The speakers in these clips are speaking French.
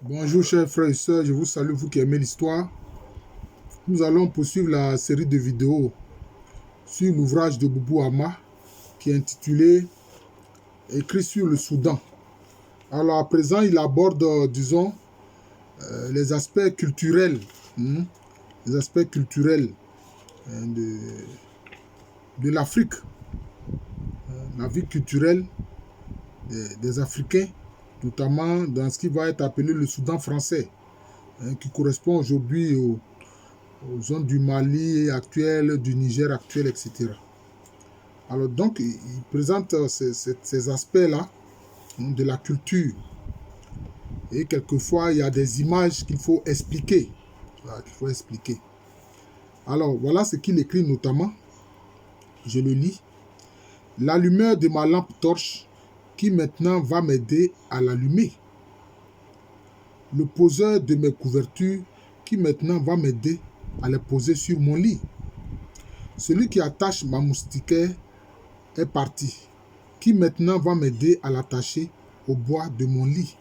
Bonjour chers frères et sœurs, je vous salue, vous qui aimez l'histoire. Nous allons poursuivre la série de vidéos sur l'ouvrage de Boubou Hama qui est intitulé Écrit sur le Soudan. Alors à présent, il aborde, disons, les aspects culturels, les aspects culturels de l'Afrique, la vie culturelle des Africains, notamment dans ce qui va être appelé le Soudan français, qui correspond aujourd'hui aux zones du Mali actuel, du Niger actuel, etc. Alors donc, il présente ces aspects-là de la culture. Et quelquefois, il y a des images qu'il faut expliquer. Voilà, qu'il faut expliquer. Alors, voilà ce qu'il écrit notamment. Je le lis. L'allumeur de ma lampe torche qui maintenant va m'aider à l'allumer. Le poseur de mes couvertures qui maintenant va m'aider à les poser sur mon lit. Celui qui attache ma moustiquaire est parti, qui maintenant va m'aider à l'attacher au bois de mon lit.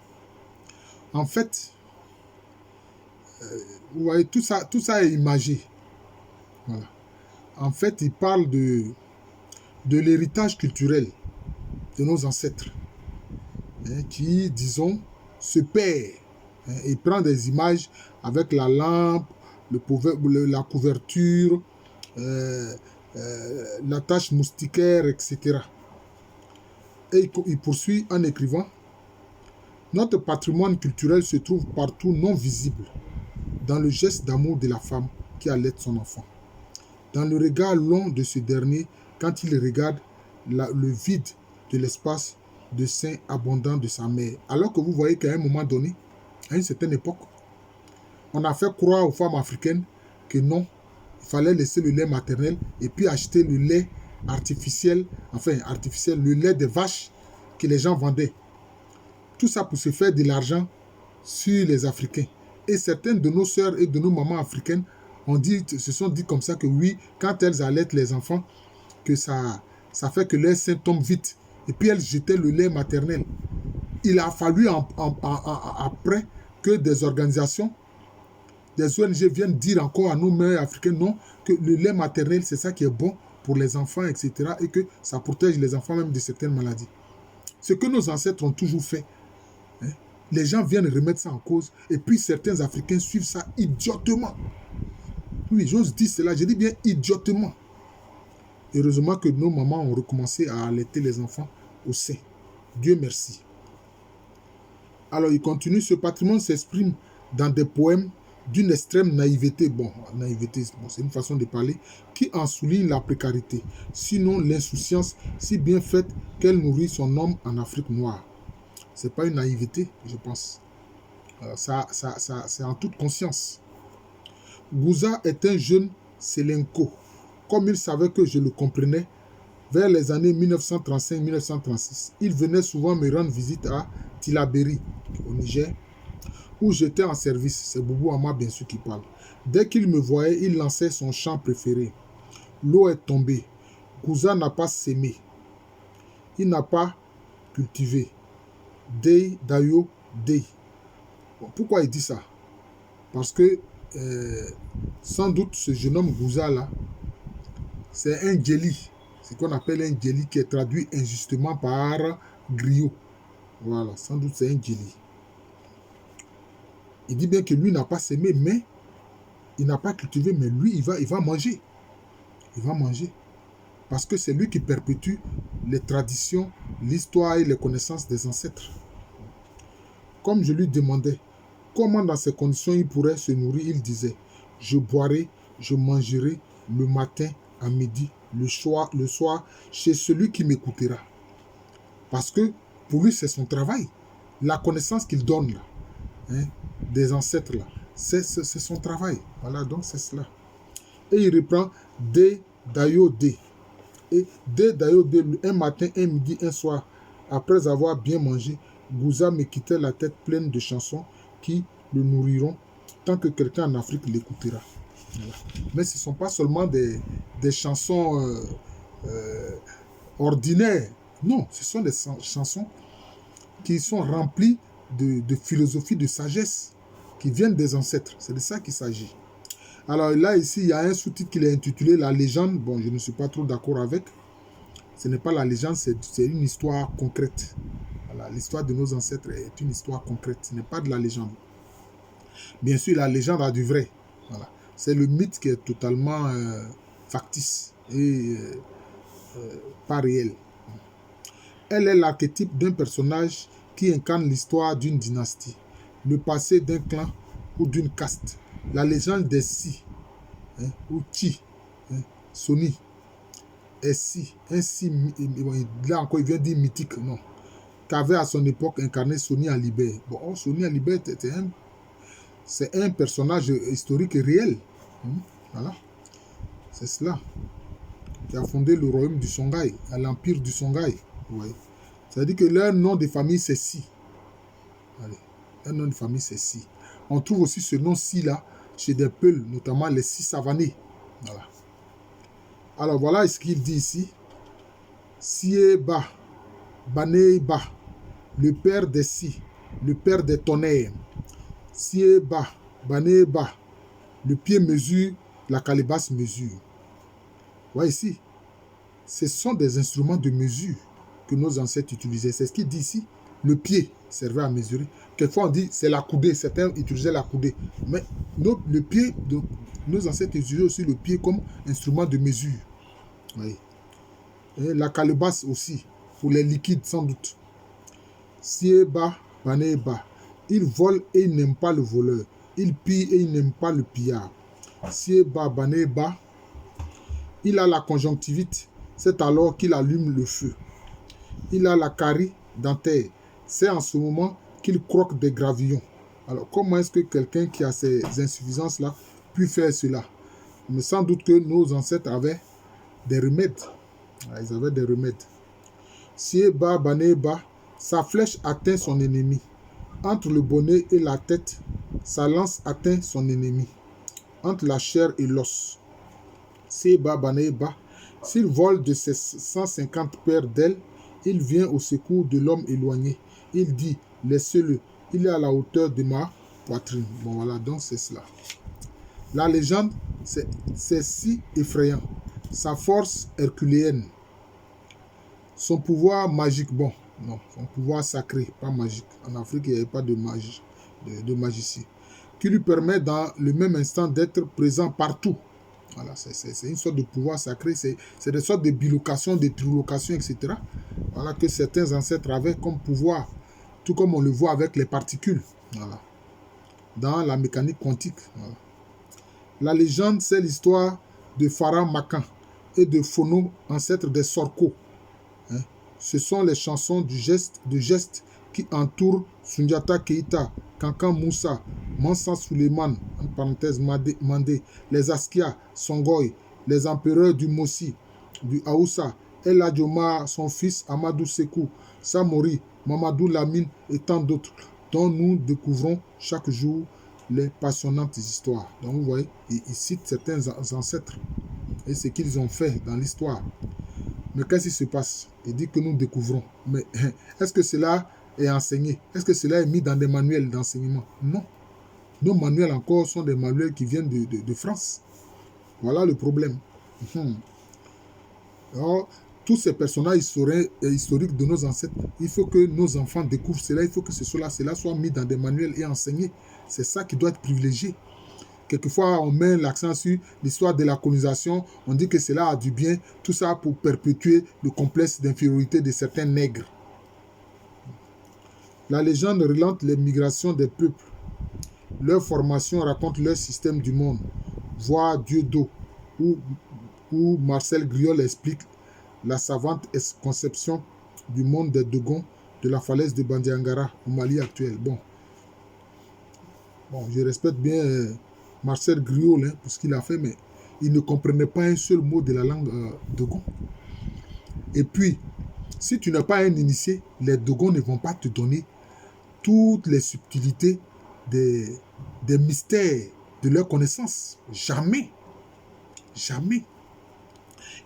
En fait, vous voyez, tout ça est imagé. Voilà. En fait, il parle de l'héritage culturel de nos ancêtres, qui, disons, se perd. Il prend des images avec la lampe, la couverture, la tache moustiquaire, etc. Et il poursuit en écrivant: notre patrimoine culturel se trouve partout non visible, dans le geste d'amour de la femme qui allait son enfant, dans le regard long de ce dernier quand il regarde le vide de l'espace de sein abondant de sa mère. Alors que vous voyez qu'à un moment donné, à une certaine époque, on a fait croire aux femmes africaines que non, il fallait laisser le lait maternel et puis acheter le lait artificiel, le lait des vaches que les gens vendaient. Tout ça pour se faire de l'argent sur les Africains. Et certaines de nos sœurs et de nos mamans africaines se sont dit comme ça que oui, quand elles allaitent les enfants, que ça fait que leur sein tombe vite. Et puis elles jetaient le lait maternel. Il a fallu après que des organisations, des ONG viennent dire encore à nos mères africaines non, que le lait maternel, c'est ça qui est bon pour les enfants, etc. Et que ça protège les enfants même de certaines maladies. Ce que nos ancêtres ont toujours fait. Les gens viennent remettre ça en cause et puis certains Africains suivent ça idiotement. Oui, j'ose dire cela, je dis bien idiotement. Heureusement que nos mamans ont recommencé à allaiter les enfants au sein. Dieu merci. Alors il continue, ce patrimoine s'exprime dans des poèmes d'une extrême naïveté. Naïveté, c'est une façon de parler, qui en souligne la précarité, sinon l'insouciance si bien faite qu'elle nourrit son homme en Afrique noire. C'est pas une naïveté, je pense. C'est en toute conscience. Gouza est un jeune Selenko. Comme il savait que je le comprenais, vers les années 1935-1936, il venait souvent me rendre visite à Tilaberi, au Niger, où j'étais en service. C'est Boubou Hama, bien sûr, qui parle. Dès qu'il me voyait, il lançait son chant préféré. L'eau est tombée. Gouza n'a pas sémé. Il n'a pas cultivé. Dei, Dayo, Dei. Bon, pourquoi il dit ça? Parce que sans doute ce jeune homme Gouza là, c'est un djeli, ce qu'on appelle un djeli qui est traduit injustement par griot. Voilà, sans doute c'est un djeli. Il dit bien que lui n'a pas sémé, mais il n'a pas cultivé, mais lui il va manger. Il va manger. Parce que c'est lui qui perpétue les traditions, l'histoire et les connaissances des ancêtres. Comme je lui demandais comment dans ces conditions il pourrait se nourrir, il disait: je boirai, je mangerai le matin, à midi, le soir, chez celui qui m'écoutera. Parce que pour lui, c'est son travail. La connaissance qu'il donne là, des ancêtres là, c'est son travail. Voilà, donc c'est cela. Et il reprend D, Dayo, D. Et D, Dayo, D, un matin, un midi, un soir, après avoir bien mangé, Gouza me quittait la tête pleine de chansons qui le nourriront tant que quelqu'un en Afrique l'écoutera. Voilà. Mais ce ne sont pas seulement des chansons ordinaires. Non, ce sont des chansons qui sont remplies de philosophie, de sagesse qui viennent des ancêtres. C'est de ça qu'il s'agit. Alors là, ici, il y a un sous-titre qui est intitulé La légende. Bon, je ne suis pas trop d'accord avec. Ce n'est pas la légende, c'est une histoire concrète. Voilà, l'histoire de nos ancêtres est une histoire concrète. Ce n'est pas de la légende. Bien sûr, la légende a du vrai. Voilà. C'est le mythe qui est totalement factice et pas réel. Elle est l'archétype d'un personnage qui incarne l'histoire d'une dynastie, le passé d'un clan ou d'une caste. La légende des Si, ou Chi, Soni, est Si. Un Si, là encore, il vient dire mythique, non. Qu'avait à son époque incarné Soni Alibert. Bon, Soni Alibert, c'est un personnage historique et réel. Voilà, c'est cela. Qui a fondé le royaume du Songhai, l'empire du Songhai. Ouais. C'est-à-dire que leur nom de famille, c'est Si. Allez. Leur nom de famille, c'est Si. On trouve aussi ce nom Si-là chez des Peuls, notamment les Si savannés. Voilà. Alors, voilà ce qu'il dit ici. Sieba, Baneiba, le père des Si, le père des tonnerres. Sieba, Baneiba, le pied mesure, la calebasse mesure. Voyez ici, ce sont des instruments de mesure que nos ancêtres utilisaient. C'est ce qu'il dit ici. Le pied servait à mesurer. Quelquefois, on dit c'est la coudée. Certains utilisaient la coudée. Mais le pied, nos ancêtres utilisaient aussi le pied comme instrument de mesure. Oui. Et la calebasse aussi, pour les liquides sans doute. Sieba, Baneba. Il vole et il n'aime pas le voleur. Il pille et il n'aime pas le pillard. Sieba, Baneba. Il a la conjonctivite. C'est alors qu'il allume le feu. Il a la carie dentaire. C'est en ce moment qu'il croque des gravillons. Alors, comment est-ce que quelqu'un qui a ces insuffisances-là peut faire cela? Mais sans doute que nos ancêtres avaient des remèdes. Ils avaient des remèdes. Sieba, Baneba, sa flèche atteint son ennemi. Entre le bonnet et la tête, sa lance atteint son ennemi. Entre la chair et l'os. Sieba, Baneba, s'il vole de ses 150 paires d'ailes, il vient au secours de l'homme éloigné. Il dit, laissez-le, il est à la hauteur de ma poitrine. Bon, voilà, donc c'est cela. La légende, c'est si effrayant. Sa force herculéenne. Son pouvoir magique, bon, non, son pouvoir sacré, pas magique. En Afrique, il n'y avait pas de magie, de magicien. Qui lui permet dans le même instant d'être présent partout. Voilà, c'est une sorte de pouvoir sacré, c'est des sortes de bilocations, de trilocations, etc. Voilà, que certains ancêtres avaient comme pouvoir, tout comme on le voit avec les particules, voilà, dans la mécanique quantique. Voilà. La légende, c'est l'histoire de Pharaon Makan et de Phono, ancêtre des Sorko. Ce sont les chansons de gestes qui entourent Sundiata Keita, Kankan Moussa, Mansa Suleiman, en parenthèse Mandé, les Askia, Songoy, les empereurs du Mossi, du Aoussa, El Adjoma, son fils Amadou Sekou, Samori, Mamadou Lamine et tant d'autres, dont nous découvrons chaque jour les passionnantes histoires. Donc vous voyez, il cite certains ancêtres et ce qu'ils ont fait dans l'histoire. Mais qu'est-ce qui se passe? Il dit que nous découvrons. Mais est-ce que cela est enseigné? Est-ce que cela est mis dans des manuels d'enseignement? Non. Nos manuels encore sont des manuels qui viennent de France. Voilà le problème. Alors, tous ces personnages historiques de nos ancêtres, il faut que nos enfants découvrent cela. Il faut que cela soit mis dans des manuels et enseigné. C'est ça qui doit être privilégié. Quelquefois, on met l'accent sur l'histoire de la colonisation. On dit que cela a du bien. Tout ça pour perpétuer le complexe d'infériorité de certains nègres. La légende relate les migrations des peuples. Leur formation raconte leur système du monde. Voir Dieu d'eau, où Marcel Griol explique la savante conception du monde des Dogons de la falaise de Bandiangara au Mali actuel. Bon, je respecte bien Marcel Griol pour ce qu'il a fait, mais il ne comprenait pas un seul mot de la langue Dogon. Et puis, si tu n'es pas un initié, les Dogons ne vont pas te donner toutes les subtilités des mystères de leur connaissance. Jamais. Jamais.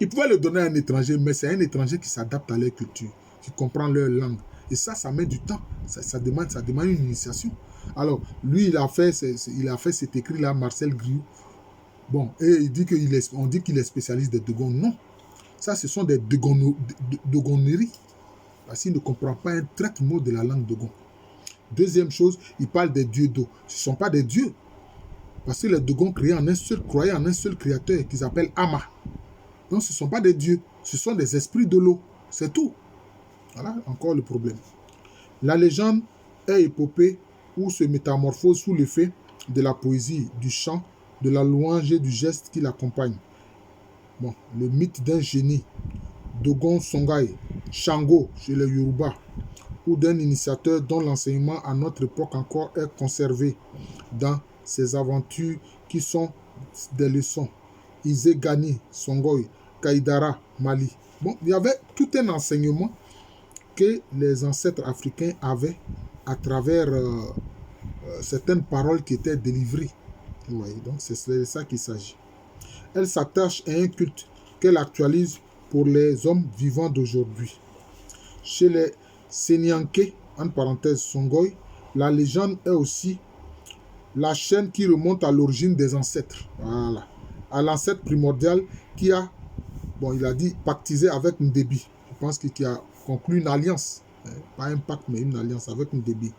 Ils pouvaient le donner à un étranger, mais c'est un étranger qui s'adapte à leur culture, qui comprend leur langue Et ça met du temps. Ça demande une initiation. Alors, lui, il a fait cet écrit-là, Marcel Griou. Bon, et il dit on dit qu'il est spécialiste des Dogons. Non. Ça, ce sont des dogoneries. Parce qu'il ne comprend pas un trait mot de la langue Dogon. Deuxième chose, il parle des dieux d'eau. Ce ne sont pas des dieux. Parce que les Dogons croyaient en un seul créateur qui s'appelle Ama. Donc, ce ne sont pas des dieux. Ce sont des esprits de l'eau. C'est tout. Voilà encore le problème. La légende est épopée ou se métamorphose sous l'effet de la poésie, du chant, de la louange et du geste qui l'accompagne. Bon, le mythe d'un génie, Dogon Songhai, Shango chez les Yoruba, ou d'un initiateur dont l'enseignement à notre époque encore est conservé dans ses aventures qui sont des leçons. Izegani, Songhai, Kaidara, Mali. Bon, il y avait tout un enseignement que les ancêtres africains avaient à travers certaines paroles qui étaient délivrées. Vous voyez, donc c'est de ça qu'il s'agit. Elle s'attache à un culte qu'elle actualise pour les hommes vivants d'aujourd'hui. Chez les Senyanké, en parenthèse Songhai, la légende est aussi la chaîne qui remonte à l'origine des ancêtres. Voilà. À l'ancêtre primordial qui a, bon, il a dit pactisé avec Ndébi. Je pense qu'il a conclu une alliance. Pas un pacte, mais une alliance avec Ndébi.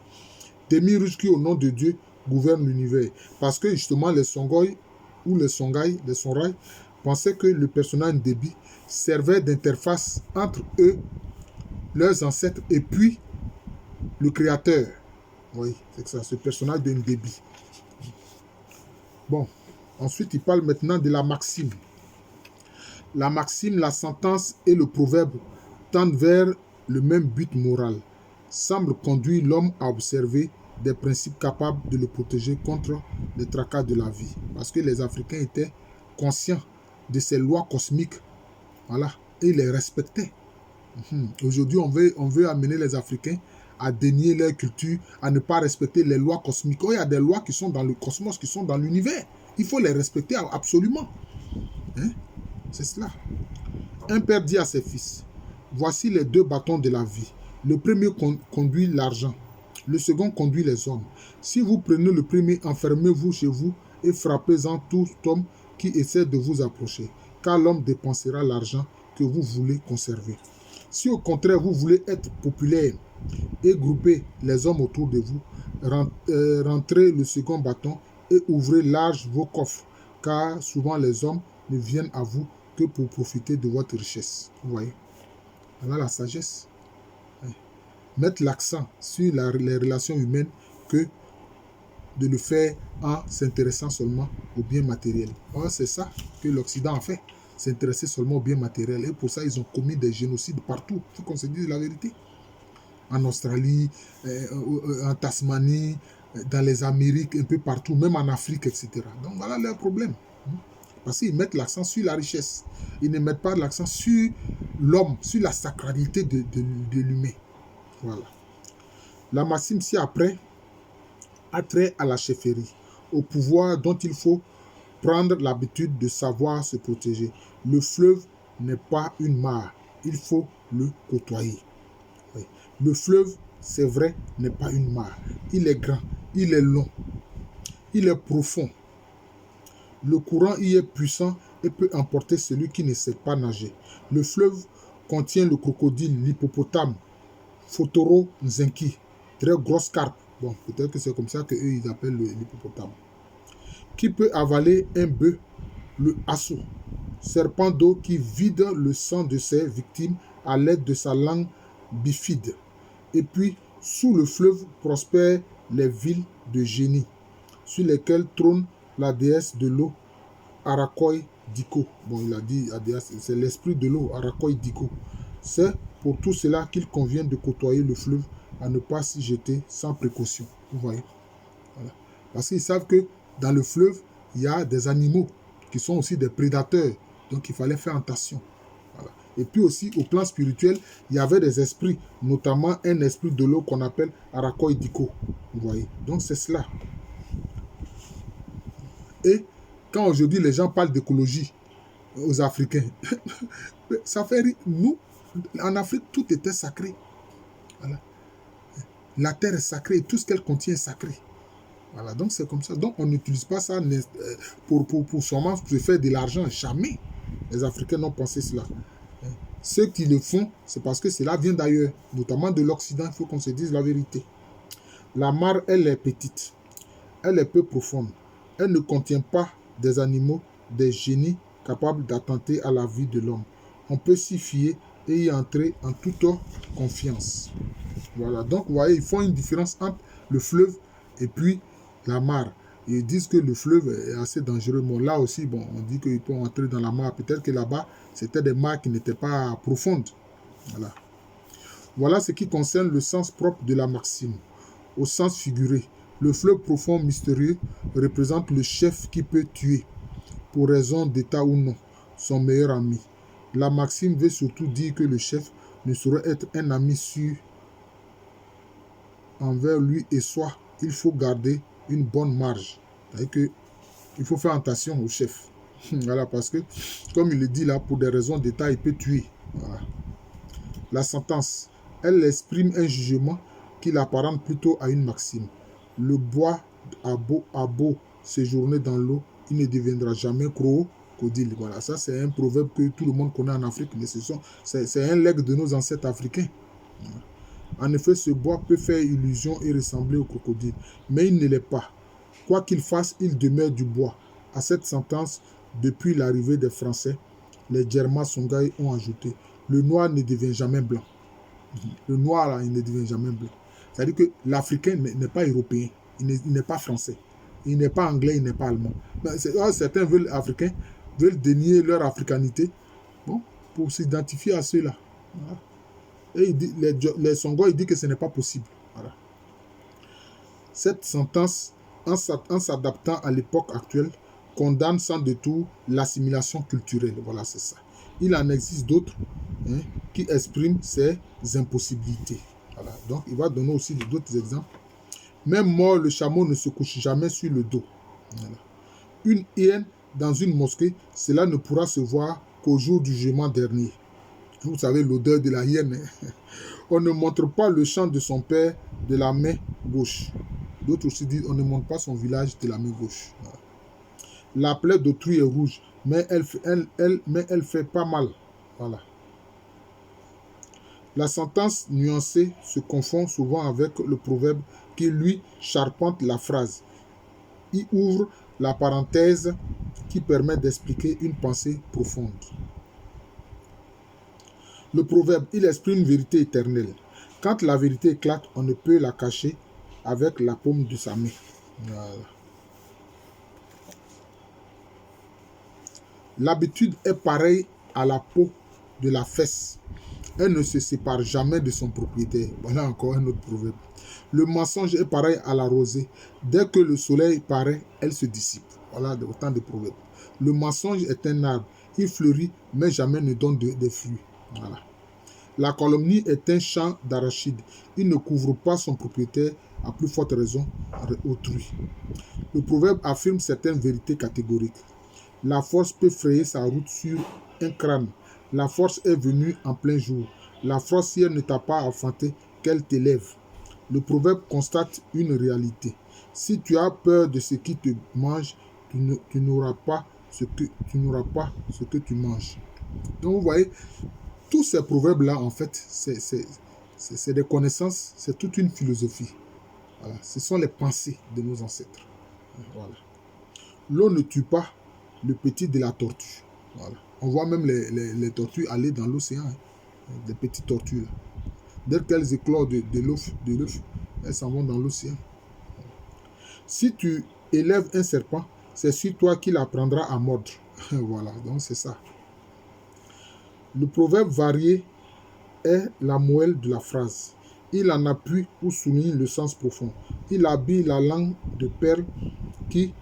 Demi-ruche qui, au nom de Dieu, gouverne l'univers. Parce que justement, les Songhai ou les Songhai, les Songhai, pensaient que le personnage Ndébi servait d'interface entre eux, leurs ancêtres, et puis le créateur. Oui, c'est ça, ce personnage de Ndébi. Bon, ensuite, il parle maintenant de la maxime. La maxime, la sentence et le proverbe tendent vers le même but moral, semblent conduire l'homme à observer des principes capables de le protéger contre les tracas de la vie. Parce que les Africains étaient conscients de ces lois cosmiques, voilà, et ils les respectaient. Aujourd'hui, on veut amener les Africains à dénier leur culture, à ne pas respecter les lois cosmiques. Oh, il y a des lois qui sont dans le cosmos, qui sont dans l'univers. Il faut les respecter absolument. Hein? C'est cela. Un père dit à ses fils, voici les deux bâtons de la vie. Le premier conduit l'argent. Le second conduit les hommes. Si vous prenez le premier, enfermez-vous chez vous et frappez-en tout homme qui essaie de vous approcher. Car l'homme dépensera l'argent que vous voulez conserver. Si au contraire vous voulez être populaire et grouper les hommes autour de vous, rentrez le second bâton et ouvrez large vos coffres. Car souvent les hommes ne viennent à vous que pour profiter de votre richesse. Vous voyez? Voilà la sagesse. Mettre l'accent sur les relations humaines que de le faire en s'intéressant seulement aux biens matériels. Or, c'est ça que l'Occident a fait, s'intéresser seulement aux biens matériels. Et pour ça, ils ont commis des génocides partout. Il faut qu'on se dise la vérité. En Australie, en Tasmanie, dans les Amériques, un peu partout, même en Afrique, etc. Donc voilà leur problème. Parce qu'ils mettent l'accent sur la richesse. Ils ne mettent pas l'accent sur l'homme, sur la sacralité de l'humain. Voilà. La maxime ci-après a trait à la chefferie, au pouvoir dont il faut prendre l'habitude de savoir se protéger. Le fleuve n'est pas une mare, il faut le côtoyer. Oui. Le fleuve, c'est vrai, n'est pas une mare. Il est grand, il est long, il est profond. Le courant y est puissant et peut emporter celui qui ne sait pas nager. Le fleuve contient le crocodile, l'hippopotame, Fotoro Nzenki, très grosse carpe. Bon, peut-être que c'est comme ça qu'eux, ils appellent l'hippopotame. Qui peut avaler un bœuf, le hasso, serpent d'eau qui vide le sang de ses victimes à l'aide de sa langue bifide. Et puis, sous le fleuve prospèrent les villes de génie, sur lesquelles trône la déesse de l'eau, Arakoi Diko. Bon, il a dit, c'est l'esprit de l'eau, Arakoi Diko. C'est pour tout cela qu'il convient de côtoyer le fleuve, à ne pas s'y jeter sans précaution. Vous voyez? Voilà. Parce qu'ils savent que dans le fleuve, il y a des animaux qui sont aussi des prédateurs. Donc il fallait faire attention. Voilà. Et puis aussi, au plan spirituel, il y avait des esprits, notamment un esprit de l'eau qu'on appelle Arakoi Diko. Vous voyez? Donc c'est cela. Et quand aujourd'hui les gens parlent d'écologie aux Africains, ça fait rire. Nous, en Afrique, tout était sacré. Voilà. La terre est sacrée et tout ce qu'elle contient est sacré. Voilà, donc c'est comme ça. Donc on n'utilise pas ça pour seulement se faire de l'argent. Jamais. Les Africains n'ont pensé cela. Ceux qui le font, c'est parce que cela vient d'ailleurs, notamment de l'Occident. Il faut qu'on se dise la vérité. La mare, elle est petite. Elle est peu profonde. Elle ne contient pas des animaux, des génies capables d'attenter à la vie de l'homme. On peut s'y fier et y entrer en toute confiance. Voilà, donc vous voyez, ils font une différence entre le fleuve et puis la mare. Ils disent que le fleuve est assez dangereux. Bon, là aussi, bon, on dit qu'ils peuvent entrer dans la mare. Peut-être que là-bas, c'était des mares qui n'étaient pas profondes. Voilà. Voilà ce qui concerne le sens propre de la maxime. Au sens figuré, le fleuve profond mystérieux représente le chef qui peut tuer, pour raison d'état ou non, son meilleur ami. La maxime veut surtout dire que le chef ne saurait être un ami sûr envers lui et soit il faut garder une bonne marge. C'est-à-dire que il faut faire attention au chef. Voilà, parce que, comme il le dit là, pour des raisons d'état, il peut tuer. Voilà. La sentence, elle exprime un jugement qui l'apparente plutôt à une maxime. Le bois a beau séjourner dans l'eau, il ne deviendra jamais crocodile. Voilà, ça c'est un proverbe que tout le monde connaît en Afrique, mais c'est un legs de nos ancêtres africains. Voilà. En effet, ce bois peut faire illusion et ressembler au crocodile, mais il ne l'est pas. Quoi qu'il fasse, il demeure du bois. À cette sentence, depuis l'arrivée des Français, les Djerma Songhai ont ajouté: le noir ne devient jamais blanc. Le noir, là, il ne devient jamais blanc. C'est-à-dire que l'Africain n'est pas européen, il n'est pas français, il n'est pas anglais, il n'est pas allemand. Certains Africains veulent dénier leur africanité, bon, pour s'identifier à ceux-là. Voilà. Et les Songhai, ils disent que ce n'est pas possible. Voilà. Cette sentence, en s'adaptant à l'époque actuelle, condamne sans détour l'assimilation culturelle. Voilà, c'est ça. Il en existe d'autres qui expriment ces impossibilités. Voilà. Donc, il va donner aussi d'autres exemples. Même mort, le chameau ne se couche jamais sur le dos. Voilà. Une hyène dans une mosquée, cela ne pourra se voir qu'au jour du jugement dernier. Vous savez l'odeur de la hyène. On ne montre pas le champ de son père de la main gauche. D'autres aussi disent on ne montre pas son village de la main gauche. Voilà. La plaie d'autrui est rouge, mais elle fait pas mal. Voilà. La sentence nuancée se confond souvent avec le proverbe qui, lui, charpente la phrase. Il ouvre la parenthèse qui permet d'expliquer une pensée profonde. Le proverbe, il exprime une vérité éternelle. Quand la vérité éclate, on ne peut la cacher avec la paume de sa main. Voilà. L'habitude est pareille à la peau de la fesse. Elle ne se sépare jamais de son propriétaire. Voilà encore un autre proverbe. Le mensonge est pareil à la rosée. Dès que le soleil paraît, elle se dissipe. Voilà autant de proverbes. Le mensonge est un arbre. Il fleurit, mais jamais ne donne des fruits. Voilà. La calomnie est un champ d'arachide. Il ne couvre pas son propriétaire, à plus forte raison autrui. Le proverbe affirme certaines vérités catégoriques. La force peut frayer sa route sur un crâne. La force est venue en plein jour. La force, si elle ne t'a pas affronté, qu'elle t'élève. Le proverbe constate une réalité. Si tu as peur de ce qui te mange, tu n'auras pas ce que tu manges. Donc vous voyez, tous ces proverbes-là, en fait, c'est des connaissances, c'est toute une philosophie. Voilà. Ce sont les pensées de nos ancêtres. Voilà. L'eau ne tue pas le petit de la tortue. Voilà. On voit même les tortues aller dans l'océan. Des petites tortues. Là. Dès qu'elles éclorent de l'œuf, elles s'en vont dans l'océan. Si tu élèves un serpent, c'est sur toi qu'il apprendra à mordre. Voilà, donc c'est ça. Le proverbe varié est la moelle de la phrase. Il en appuie ou souligne le sens profond. Il habille la langue de perles qui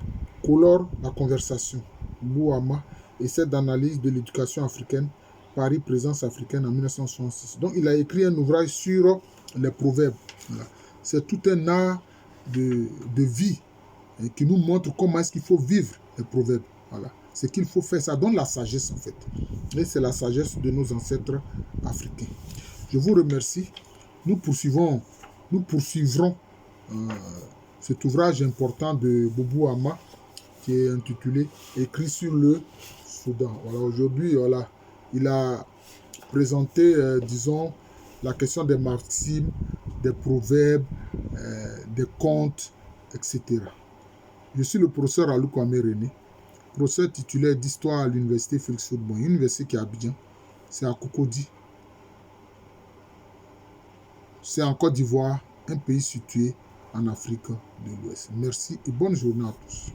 colore la conversation. Bouama, essai d'analyse de l'éducation africaine, Paris, présence africaine en 1966. Donc, il a écrit un ouvrage sur les proverbes. Voilà. C'est tout un art de vie qui nous montre comment est-ce qu'il faut vivre les proverbes. Voilà. Ce qu'il faut faire, ça donne la sagesse en fait. Et c'est la sagesse de nos ancêtres africains. Je vous remercie. Nous poursuivons nous poursuivrons cet ouvrage important de Boubou Hama qui est intitulé Écrit sur le Soudan. Voilà, aujourd'hui, voilà, il a présenté, disons, la question des maximes, des proverbes, des contes, etc. Je suis le professeur Alou Kwame René, professeur titulaire d'histoire à l'université Félix Houphouët-Boigny, université qui est à Abidjan, c'est à Cocody. C'est en Côte d'Ivoire, un pays situé en Afrique de l'Ouest. Merci et bonne journée à tous.